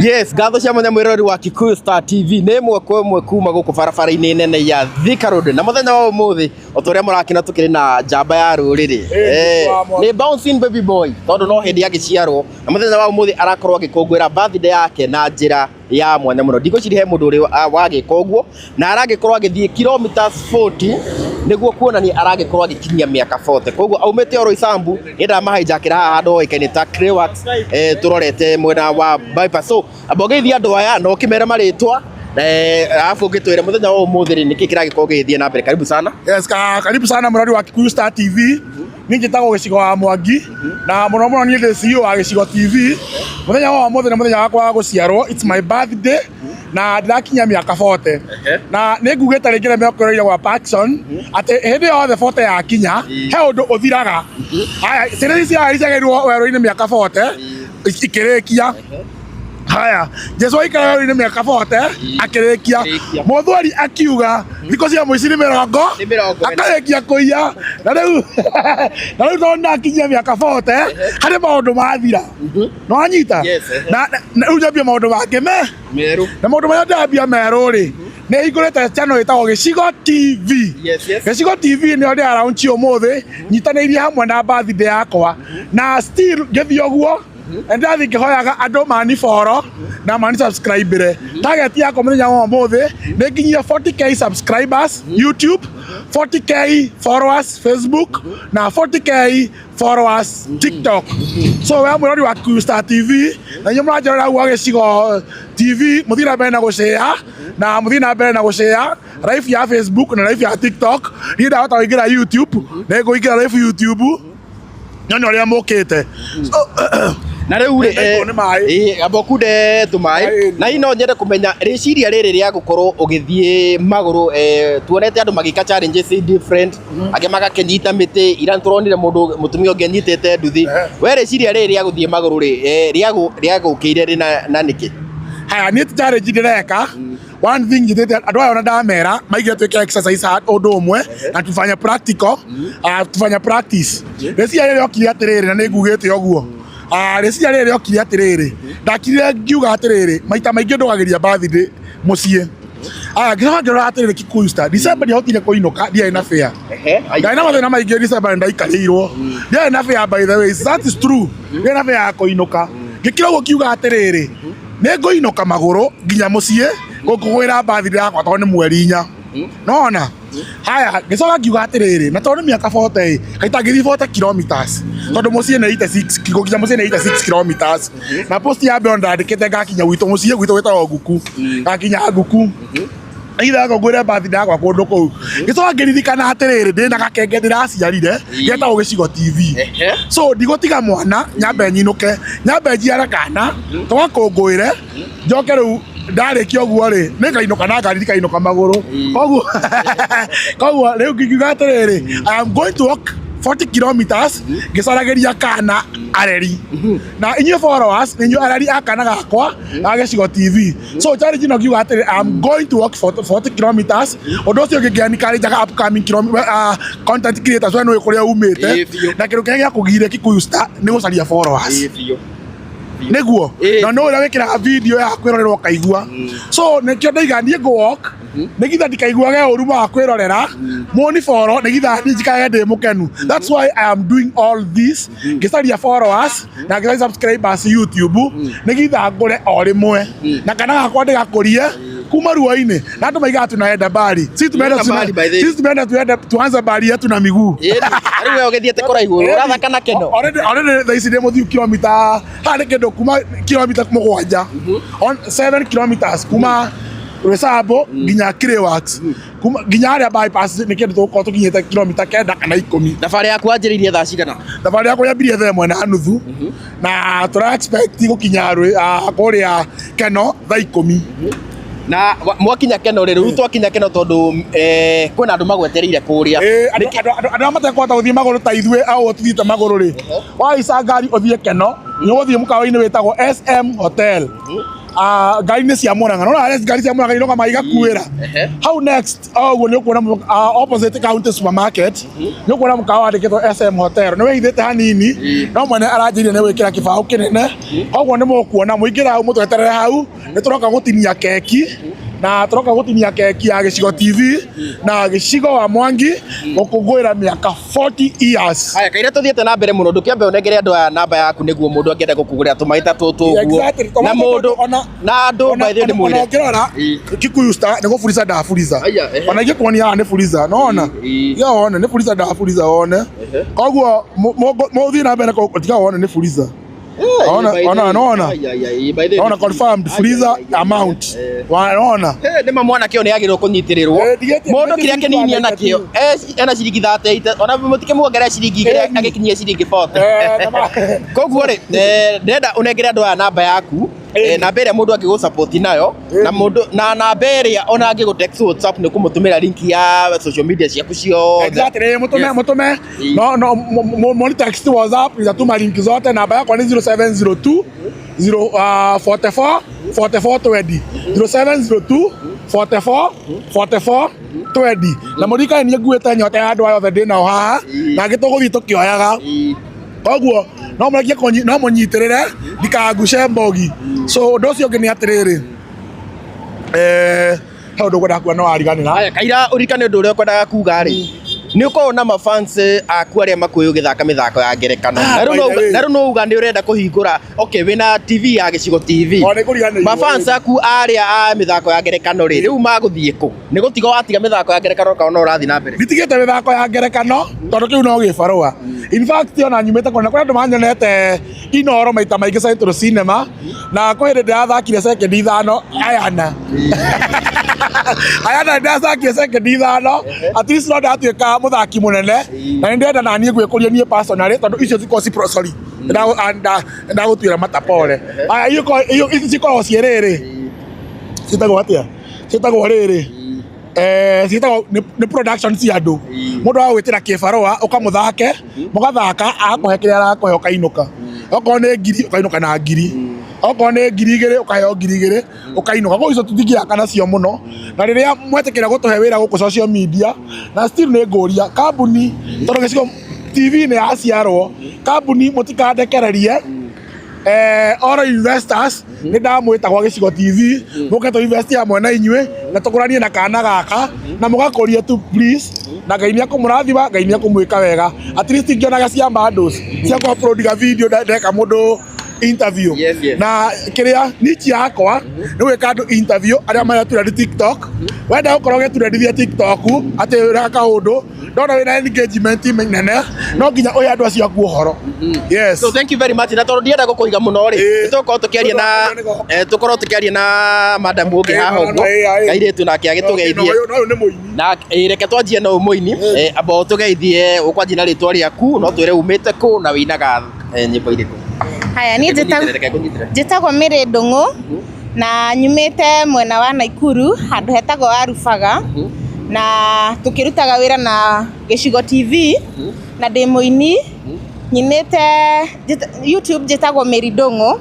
Yes, gatho cia muthenya mwirori wa Kikuyu Star TV ni mwe kwa mwe kuma guku barabara-ini nene ya Thika Road na muthenya wa umuthi otoria murakina tukiri na njamba ya ruriri ni bouncing baby boy tondu no hindi agiciarwo na muthenya wa umuthi arakorwo agikungwira birthday yake na njira ya mwanya muno ndigociri he mundu uri wagika uguo na aragikorwo agithie kilometers 40 niguo kuonania aragikorwo agikinyia miaka 40 koguo aumete oro Isambu enda mahijakira haha handu oikaine ta Crayworks turorete mwena wa bypass so abogeithia andu aya no kimera maritwa alafu ngitwire muthenya wa umuthi niki kiragikorwo githie na mbere karibu sana. Yes, karibu sana murori wa Kikuyu Star TV. Ningi tago gicigo wa Mwangi na muno muno ni the CEO wa gicigo TV. Muthenya wa umuthi na muthenya wakwa wa guciarwo, it's my birthday na ndirakinya miaka 40 na ningugita ringire mekoreire wa Paxson ati hindi yothe 40 ya kinya he undu uthiraga haya ciana cia iciagirwo wero-ini miaka 40 ikirikia haya Jesu aikara ni miaka 40 akirikia muthwari akiuga thiko cia muicini mirongo akarikia kuiya na riu ndona kinya miaka 40 hari maundu mathira no anyita na riu njambia maundu make meru na maundu maya ndambia meru ri ni hingurite channel itagwo Gicigo TV. Gicigo TV ni ndi around umuthi nyitanirie hamwe na birthday yakwa na still ngithio guo ndathi ngihoyaga andu mani follow na mani subscribe target yakwa muthenya wa umuthi ni nginyia 40k subscribers YouTube, 40k followers Facebook na 40k followers TikTok. So we mwirori wa Kikuyu Star TV na nyo mwajerera wa Gicigo TV muthira mbere na gushare na muthina mbere na gushare live ya Facebook na live ya TikTok ni ndahota kuingira YouTube na nguingira live YouTube nyono ria mukite na riu abokude tumai na ino nyende kumenya riciria riri ria gukorwo ugithie maguru tuonete andu magika challenges different age magakenyita miti ira turonire mundu mutumia ungenyitete nduthi we riciria riri ria guthie maguru ri ria gukire ri na niki haya ni challenge ndireka one thing njitete andu aya ona ndamera maigire twike exercise undu umwe na tufanya practical tufanya practice riciria riri okire atiriri na ningugite oguo reciria riri okire atiriri ndakirire ngiuga atiriri maita maingi ndugagiria birthday mucie ngirora atiriri Kikuyu Star December ni hotire kuinuka ndiye na fair ndaina mathina maingi December ndaikarirwo ndiye na fair by the way that is true ndiye na fair kuinuka ngikira gukiuga atiriri ni nguinuka maguru nginya mucie gukugwira birthday yakwa tondu ni mweri 4 nona haya ngicoka ngiuga atiriri na tondu miaka 40 kaitangithii 40 kilometers tondu mucie ni 86 kigokinya mucie ni 86 kilometers na post ya mbere ndandikite ngakinya gwitu mucie gwitu wetagwo Nguku ngakinya Nguku ira ngogwira birthday yakwa kundu kuu ngicoka ngiririkana atiriri ndina gakenge ndiraciarire getagwo Gicigo TV so ndigutiga mwana nyambe nyinuke nyambe njiare kana twakungwire njoke riu ndarikia guo ri ningainoka na ngari ndikainoka maguru koguo riu ngiuga atiriri I am going to walk 40 kilometers ngicaragiria kana areri na inyu followers inyu areri akana gakwa na Gicigo TV so challenge no ngiuga atiriri I am going to walk 40 kilometers undu ucio ngiani jaga upcoming content creators we no kuria umite na kiru kia kugire Kikuyu Star ni gucaria followers niguo na no ira wikira video ya kwirorerwo kaigua so nikio ndaiganie go walk nigitha ndikaiguage uruma wa kwirorera moni follow nigitha ndikae ndi mukenu that's why I am doing all this ngicaria followers na ngicaria subscribers YouTube nigitha ngure o rimwe na kana gakwa ndigakurie kuma ruo-ini na andu maiga tunaenda bari sisi tumeenda tuanza bari yetu na miguu ari we ogithiete kuraihu urathaka na keno already thaisi ndi muthiu kilomita hari kendo kuma kilomita 7 on 7 kilometers kuma Resabo nginya Crayworks kuma nginya haria bypass ni kendo tuko tukinyete kilomita 9 kana 10 thabari yaku anjiririe thaa cigana thabari yaku yambirie thaa 1:30 na tura expect gukinya kuria Keno thaa 10 na mwakinya Keno riu twakinya Keno tondu kwina andu magwetereire kuria andu amatekwata guthie maguru ta ithue au tuthiite maguru ri wa isa ngari uthie Keno ni uthie mukawa-ini wetagwo SM Hotel ngari nĩ cia Murang'a no ngari cia Murang'a inoka maigakuĩra how next ũguo nĩ ũkuona opposite County Supermarket nĩ ũkuona mũkawa wandĩkĩtwo SM Hotel nĩ wĩithĩte hanini no mwene aranjĩria nĩ gwĩkĩra kĩbaũ kĩnene koguo nĩ mũkuona mũingĩra hau mũtweterere hau nĩ tũroka gũtinia keki na tũroka gũtinia keki ya Gĩcigo TV na Gĩcigo wa Mwangi gũkũngũĩra mĩaka 40 years. Haya kaire tuthiĩte na mbere mũno ndũkĩambe ũnengere andũ aya namba yaku nĩguo mũndũ angĩenda gũkũgũrĩra tũmaita tũtũ ũguo na mũndũ na andũ by the way ndĩmwĩre ũngĩrora Kikuyu Star nĩ gũburica ndaburica ona ingĩkuonia haha nĩ burica nona yo wone nĩ burica ndaburica wone koguo mũthiĩ na mbere tiga wone nĩ burica ona confirmed freezer amount wanaona ndima mwana kĩo nĩ agĩrĩirwo kũnyitĩrĩrwo mũndũ kĩrĩa kĩnini nakĩo ena ciringi 38 ona mũtike muongerera ciringi igĩrĩ agĩkinyia ciringi 40 koguo rĩ ndenda ũnengere andũ aya namba yaku namba ĩrĩa mũndũ angĩgũ support nayo na mũndũ na namba ĩrĩa ona angĩgũ text WhatsApp nĩ kũmũtũmĩra link ya social media ciaku ciothe exactly mũtũme no text WhatsApp itatuma link zote namba yakwa ni 0702 44 20 0702 44 20 na mũrika ni nguĩte nyota ya andũ ayothe ndĩnao haha na ngĩtũgũthiĩ tũkĩoyaga koguo no mũrekie no mũnyitĩrĩre ndikaguce mbogi so ũndũ ũcio ũngĩ nĩ atĩrĩrĩ he ũndũ ngwendaga kuga no wariganĩra haya kaira ũrikane ũndũ ũrĩa ũkwendaga kuga rĩ nĩ ũkorwo na mafans aku arĩa makwĩ ũgĩthaka mĩthako ya ngerekano na rĩu no uga nĩ ũrenda kũhingũra okay wĩna TV ya Gĩcigo TV mafans aku arĩa a mĩthako ya ngerekano rĩ rĩu magũthiĩ kũ nĩ gũtiga watiga mĩthako ya ngerekano kana ũrathiĩ na mbere nditigĩte mĩthako ya ngerekano tondũ kĩu no gĩbarũa in fact ona nyumĩte kũrĩa andũ manyonete Inooro maita maingĩ Central Cinema na kwĩ hĩndĩ ndĩrathakire second ithano ayana ndathakire second ithano at least no ndatuĩka mũthaki mũnene na nĩ ndenda na niĩ gwĩkũria niĩ personally tondũ icio ziko sorry ndagũtuĩra matapore iyo cikoragwo ciĩ rĩrĩ ciĩtagwo atĩa ciĩtagwo rĩrĩ ciĩtagwo nĩ production cia andũ mũndũ wa gwĩtĩra kĩbarũa ũkamũthake mũgathaka agakũhe kĩrĩa arakũhe ũkainũka okorwo nĩ ngiri ũkainũka na ngiri okorwo nĩ ngiri igĩrĩ ũkaheo ngiri igĩrĩ ũkainũka koguo icio tũtingĩaka nacio mũno na rĩrĩa mwetĩkĩra gũtũhe wĩra gũkũ social media na still nĩ ngũria kambuni tondũ Gĩcigo TV nĩ yaciarwo kambuni mũtikandekererie all investors nĩ ndamwĩta gwa Gĩcigo TV mũke tũ invest hamwe na inyuĩ na tũkũranie na kana gaka na mũgakũrie tu please na Ngai nĩ akũmũrathima Ngai nĩ akũmwĩka wega at least ingĩonaga cia bundles cia ku upload ga video ndeka mũndũ interview na kĩrĩa niche yakwa nĩ gwĩka andũ interview arĩa maratũra TikTok wenda gũkorwo gĩturendithia TikTok atĩ ũreka kaũndũ ndona wĩna engagement nene no nginya ũhe andũ acio aku ũhoro yes so thank you very much na tondũ ndienda gũkũiga mũno rĩ tũkorwo tũkĩaria na madam ũngĩ haha ũguo kairĩtu nake agĩtũgeithie na reke twanjie na mũini ambao tũgeithie ũkwanjia na rĩtwa rĩaku no twĩre umĩte kũ na wĩinaga nyĩmbo irĩkũ haya niĩ njĩtagwo Mary Ndung'u na nyumĩte mwena wa Naikuru handũ hetagwo Arubaga na tukirutaga wĩra na Gĩcigo TV na ndĩ mũini nyinĩte YouTube njĩtagwo Mary Ndung'u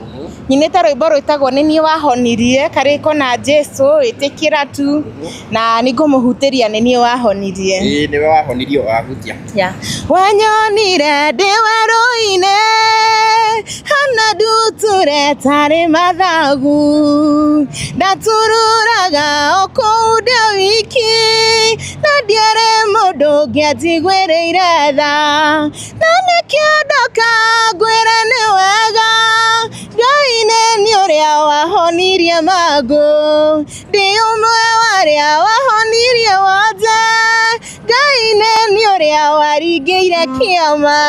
nyinĩte rwĩmbo rwĩtagwo nĩ niĩ wahonirie karĩko na Jesu ĩtĩkĩra tu na nĩ ngũmũhutĩria nĩ niĩ wahonirie nĩwe wahonirio wahutia wanyonire ndĩ werũ-inĩ hana nduture tarĩ mathagu ndatururaga o kũu ndĩ wiki na ndiarĩ mũndũ ũngĩanjiguĩrĩire tha na nĩkĩo ndoka ngwĩre nĩ wega Ngai nĩ ũrĩa wahonirie magũ ndĩ ũmwe wa arĩa wahonirie wothe Ngai nĩ ũrĩa waringĩire kĩama.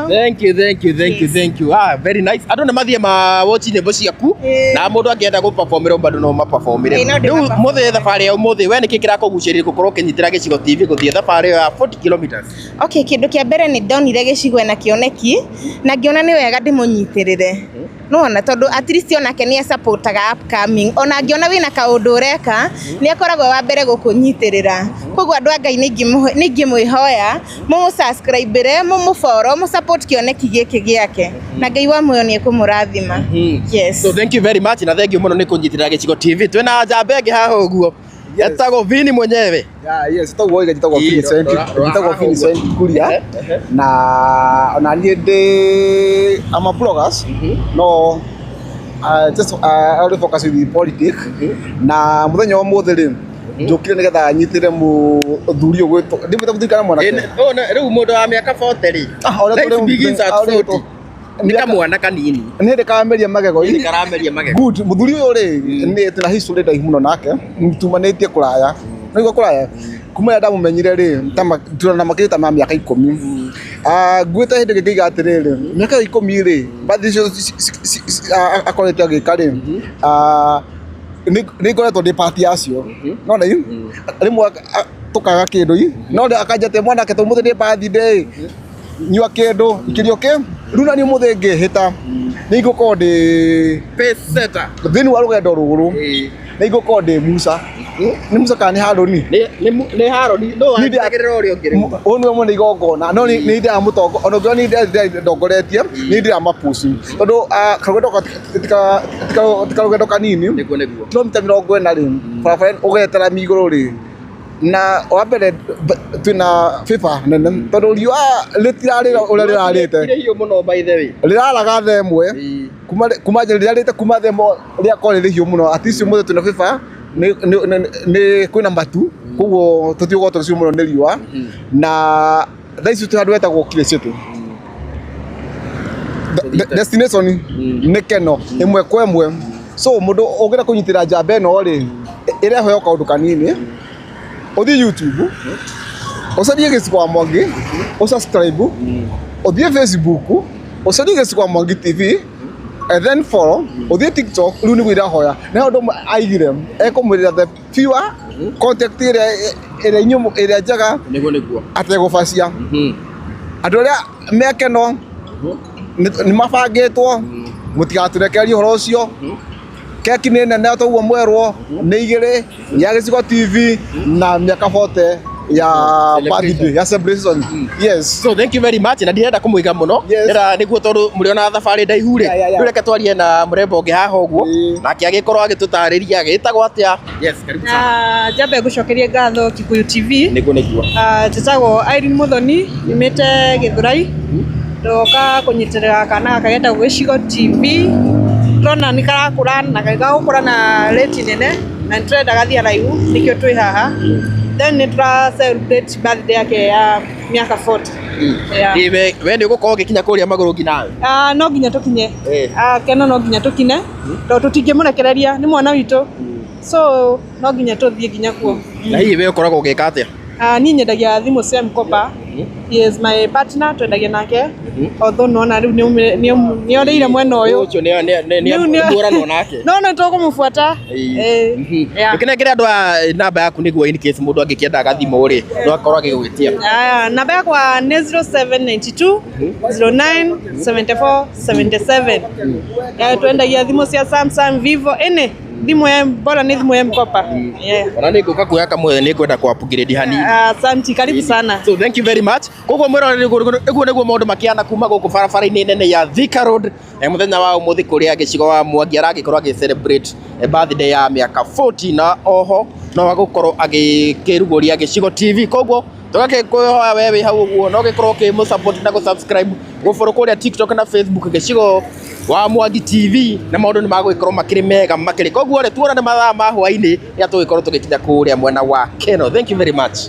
Thank you very nice andũ nĩ mathiĩ ma watch nyĩmbo ciaku na mũndũ angĩenda gũperformĩrwo bado no maperformĩre rĩu mũthĩ thabarĩ ya ũmũthĩ we nĩkĩ kĩrakũgucĩrĩria gũkorwo ũkĩnyitĩra Gĩcigo TV gũthiĩ thabarĩ ya 40 kilometers okay kĩndũ kĩa mbere nĩ ndonire Gĩcigo na kĩoneki na ngĩona nĩ wega ndĩmũnyitĩrĩre no ona tondu at least onake ni supportaga upcoming ona ngiona wina kaundu ureka ni akoragwo wa mbere gukunyitirira koguo andu a Ngai ni ngimwihoya mu subscribe mu follow mu support kioneki giki giake na Ngai wa muyo ni kumurathima. Yes, so thank you very much na thank you muno ni kunyitirira Gicigo TV. Twina njamba ingi haha uguo etagwo Vini mwenyewe. Yes, etagwo Vincent Kuria na ona ni ndi ama bloggers no just only focus with politics na muthenya wa muthiri njukire nigetha nyitire mu thuri ugwito ndimwita muthikana mwana riu mundu wa miaka 40 ri nika mwana kanini ni ndikameria magego ni karameria magego good muthuri uyu ri ni tena history ndai muno nake mtumanitie kuraya niguo kuraya kuma ndamumenyire ri turana makita ma miaka 10 gwita hindi ngiga atiriri miaka 10 ri bathi cio akorete agika ri ni ngoretwo ndi party yacio no na rimwe tukaga kindu no akanjate mwanake tumuthi ndi birthday nyua kindu ikirio ki runa ni muthi ngihita ni ngukorwo ndi peseta thini wa rugendo ruru ni ngukorwo ndi Musa ni Musa kana ni Haroni ni Haroni no andagirira uri ongire onu mwe ni gogona no ni ndia mutongo ono gyo ni ndia ndongoretie ni ndia mapusi tondu kagwendo tika rugendo kanini niguo kilomita 40 ri barabara ugetera miguru ri na wabere twina FIFA nene tondu riua ritirarira uria rirarite hiyo muno by the way riraraga themwe kuma rirarite kuma themo ria korire hiyo muno atisi muthe twina FIFA ni kwina mbatu koguo tutiugo tucio muno ni riua na thaici tu handu etagwo Kile City destination ni keno imwe kwa imwe so mundu ungira kunyitira njamba eno ri iria hoyo kaundu kanini uthi YouTube ucarie Gicigo wa Mwangi usubscribe uthi Facebook ucarie Gicigo wa Mwangi TV and then follow uthi TikTok riu ni gwira hoya na undu aigire ekumwirira the fewer contact ire nyumu ire njaga niguo ategubacia andu aria mekeno ni mabangitwo mutigaturekerie horo ucio keki ni nene toguo mwerwo ni igire ya Gicigo TV na miaka 40 ya birthday ya celebration. Yes, so thank you very much na ndirenda kumwiga muno era niguo tondu muriona thabari ndaihu ri reke twarie na murembo ngi haha uguo nake agikorwo agitutariria gitagwo atia. Yes, karibu sana. Jambe gucokeria ngatho Kikuyu TV niguo titagwo Irene Muthoni nimite Githurai ndoka kunyitirira kana kageta Gicigo TV rona ni karakura na gagukura na rate nene na trend agathia raihu nikio twi haha then ni tra celebrate birthday yake ya miaka 40. Iwe we ni gukorwo gikinya kuria maguru nginawe no nginya tukinye keno no nginya tukine to tutingimurekereria ni mwana witu so no nginya tuthie nginya kuo. Na iwe ukoragwo ugika atia? Ni nyendagia thimu cia mkopa. He is my partner twendagia nake although nona riu ni oreire mwena uyu ucio ni ngurano nake no tukumufuata ukinengere andu namba yaku niguo in case mundu angikienda gathimo ri no akorwo agigwitia. Namba yakwa ni 0792 09 74 77 twendagia thimu cia Samsung, Vivo ene thimu ya bora ni thimu ya mkopa. Ona ni nguka kuya kamwe ni kwenda kwa upgrade hanini. Asante, karibu sana. So thank you very much. Koguo mwira niguo maundu makiana kuma guku barabara-ini nene ya Thika Road muthenya wa umuthi kuria Gicigo wa Mwangi aragikorwo agi celebrate birthday ya miaka 40 na oho no agukorwo agikiruguria Gicigo TV. Koguo tugakikuhoya wewe hau uguo no gikorwo ki support na subscribe gufollow kuria TikTok na Facebook Gicigo wa Mwangi TV na maundu ni magwikorwo makiri mega makiri. Koguo tuonane mathaa ma hwaini ya tugikorwo tugikinya kuria mwena wa Keno. Thank you very much.